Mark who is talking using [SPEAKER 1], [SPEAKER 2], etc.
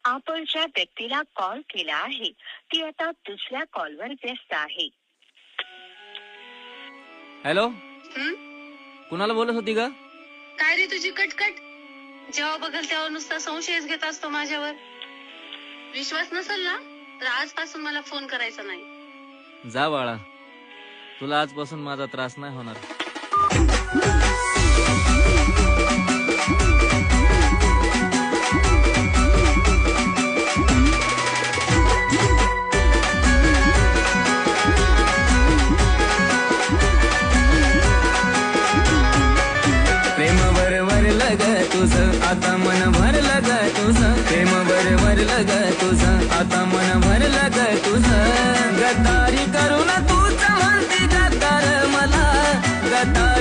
[SPEAKER 1] आपण ज्या व्यक्तीला कॉल केला आहे ती आता दुसऱ्या कॉलवर व्यस्त आहे.
[SPEAKER 2] हॅलो, कुणाला बोलत होती ग?
[SPEAKER 3] काय रे तुझी कटकट? जेव्हा बघल तेव्हा नुसता संशयच घेत असतो माझ्यावर. विश्वास नसेल ना तर आजपासून मला फोन करायचा नाही.
[SPEAKER 2] जा बाळा, तुला आजपासून माझा त्रास नाही होणार.
[SPEAKER 4] प्रेम भरलं ग तुझं आता मन भरलं ग तुझं. प्रेम भरलं ग तुझं आता मन भरलं ग तुझं. गद्दारी करून तूच म्हणती गद्दार मला. गद्दारी